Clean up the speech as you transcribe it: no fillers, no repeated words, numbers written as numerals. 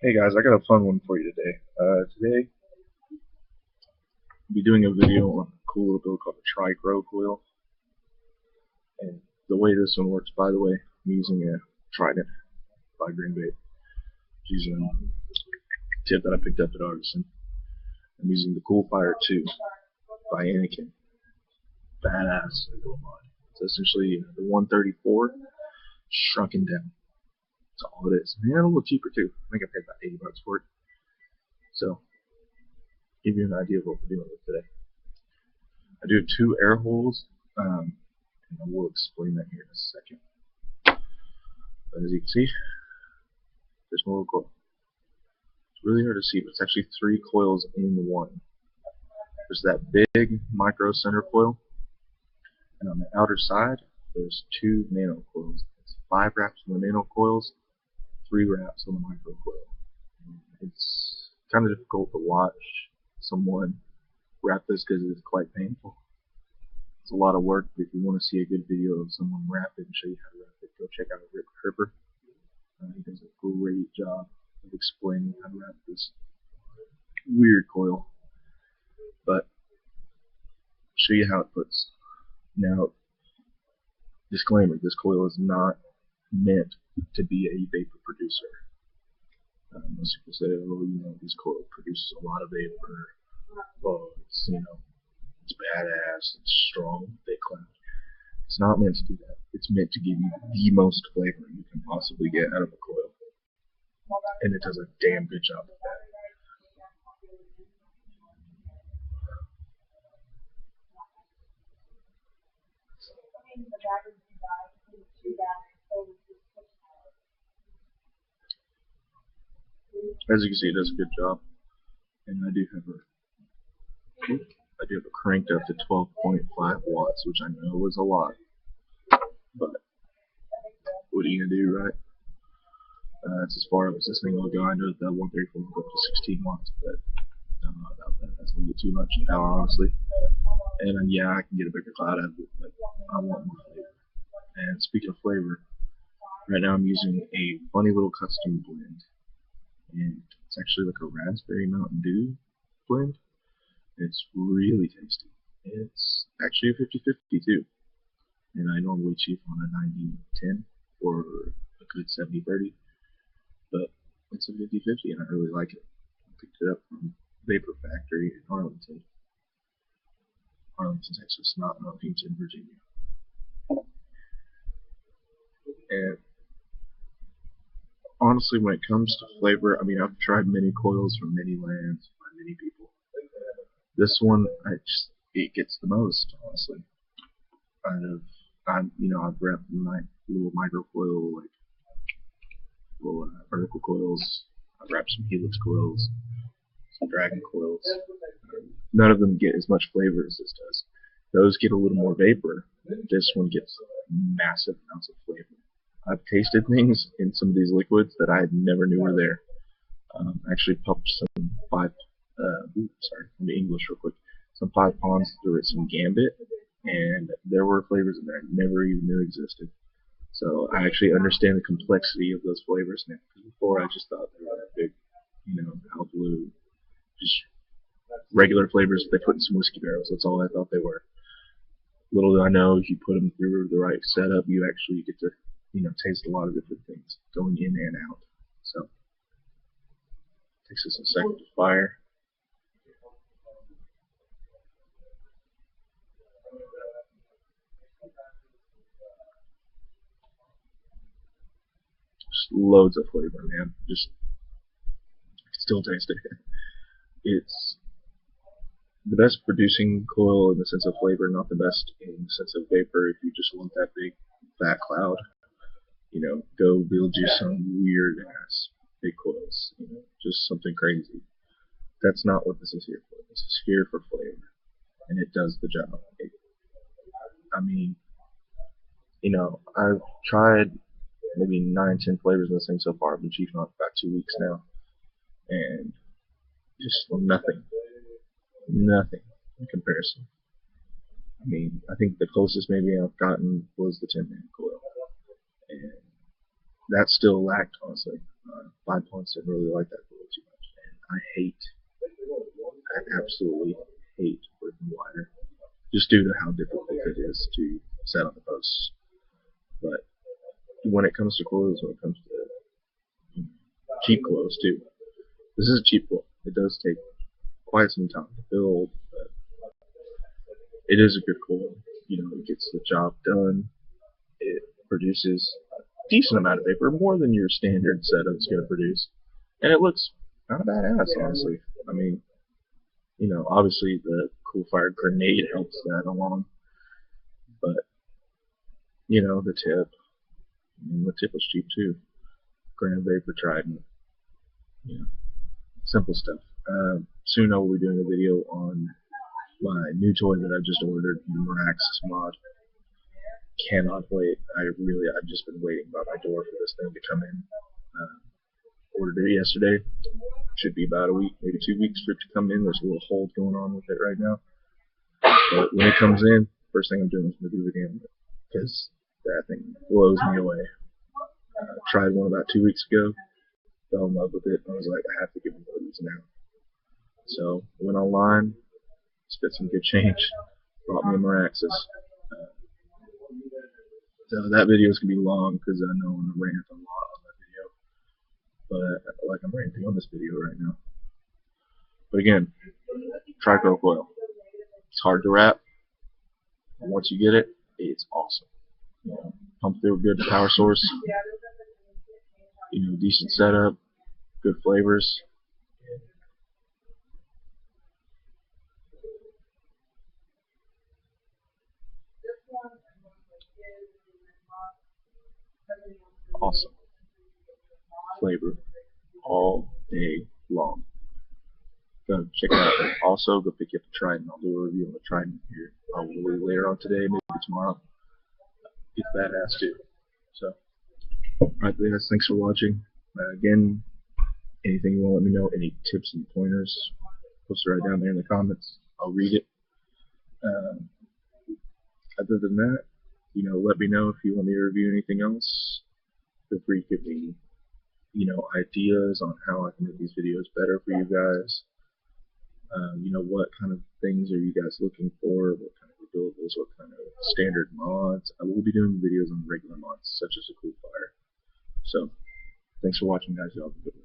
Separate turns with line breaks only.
Hey guys, I got a fun one for you today. Today, I'll be doing a video on a cool little build called the Tricro Coil. And the way this one works, by the way, I'm using a Trident by Green Bait. Using a tip that I picked up at Artisan. I'm using the Cool Fire 2 by Anakin. Badass. It's essentially the 134 shrunken down. That's all it is. And a little cheaper too. I think I paid about $80 for it. So, give you an idea of what we're dealing with today. I do have two air holes, and I will explain that here in a second. But as you can see, there's more coil. It's really hard to see, but it's actually three coils in one. There's that big micro center coil, and on the outer side, there's two nano coils. It's 5 wraps on the nano coils, 3 wraps on the micro coil. It's kind of difficult to watch someone wrap this because it's quite painful. It's a lot of work, but if you want to see a good video of someone wrap it and show you how to wrap it, go check out Rick Herper. He does a great job of explaining how to wrap this weird coil. But I'll show you how it puts. Now, disclaimer, this coil is not meant to be a vapor producer. Most people say, oh, this coil produces a lot of vapor. Oh, it's, it's badass, it's strong, thick cloud. It's not meant to do that. It's meant to give you the most flavor you can possibly get out of a coil. And it does a damn good job of that. As you can see, it does a good job. And I do have it cranked up to 12.5 watts, which I know is a lot. But what are you gonna do, right? That's as far as this thing will go. I know that 134 will go up to 16 watts, but I don't know about that. That's a little too much power, honestly. And yeah, I can get a bigger cloud out of it, but I want more flavor. And speaking of flavor, right now I'm using a funny little custom blend, and it's actually like a raspberry Mountain Dew blend. It's really tasty. It's actually a 50-50 too, and I normally cheat on a 90-10 or a good 70-30, but it's a 50-50 and I really like it. I picked it up from Vapor Factory in Arlington, Texas, not Arlington, Virginia. And honestly, when it comes to flavor, I mean, I've tried many coils from many lands by many people. This one, it gets the most, honestly. I've wrapped my little micro coil, like little vertical coils. I've wrapped some helix coils, some dragon coils. None of them get as much flavor as this does. Those get a little more vapor. This one gets massive amounts of flavor. I've tasted things in some of these liquids that I never knew were there. I actually popped some let me English real quick. Some 5 Ponds through it, some Gambit, and there were flavors in there I never even knew existed. So I actually understand the complexity of those flavors now. Before I just thought they were that big, Al Blue, just regular flavors they put in some whiskey barrels. That's all I thought they were. Little do I know, if you put them through the right setup, you actually get to, taste a lot of different things going in and out. So it takes us a second to fire. Just loads of flavor, man. Just still taste it. It's the best producing coil in the sense of flavor, not the best in the sense of vapor. If you just want that big fat cloud, go build you some weird ass big coils, just something crazy. That's not what this is here for. This is here for flavor, and it does the job. I've tried maybe 9-10 flavors of this thing so far. I've been cheating on it for about 2 weeks now, and just nothing in comparison. I mean, I think the closest maybe I've gotten was the 10-man coil, and that still lacked, honestly. 5 points didn't really like that coil too much. And I absolutely hate working wire, just due to how difficult it is to set on the posts. But when it comes to coils, when it comes to cheap coils too, this is a cheap coil. It does take quite some time to build, but it is a good coil. It gets the job done. It produces a decent amount of vapor, more than your standard setup is going to produce, and it looks kind of badass, honestly. I mean, obviously the cool-fired grenade helps that along, but the tip. The tip was cheap too. Grand Vapor Trident. Simple stuff. Soon I will be doing a video on my new toy that I just ordered, the Miraxis mod. Cannot wait. I've just been waiting by my door for this thing to come in. Ordered it yesterday. Should be about a week, maybe 2 weeks for it to come in. There's a little hold going on with it right now. But when it comes in, first thing I'm doing is going to do a video on it, because that thing blows me away. Tried one about 2 weeks ago, fell in love with it, and I was like, I have to give them one of these now. So went online, spent some good change, bought me a Miraxis. So that video is going to be long, because I know I'm going to rant a lot on that video. But like I'm ranting on this video right now. But again, Tricro coil. It's hard to wrap. And once you get it, it's awesome. Pump through a good power source. Decent setup, good flavors. Awesome. Flavor all day long. Go check it out. Also, go pick up the Trident. I'll do a review on the Trident here probably later on today, maybe tomorrow. It's badass too. So, alright guys, thanks for watching. Again, anything you want to let me know, any tips and pointers, post it right down there in the comments. I'll read it. Other than that, let me know if you want me to review anything else. Feel free to give me, ideas on how I can make these videos better for you guys. What kind of things are you guys looking for? What kind of rebuildables? What kind of standard mods? I will be doing videos on regular mods, such as a cool fire. So, thanks for watching, guys. Y'all have a good one.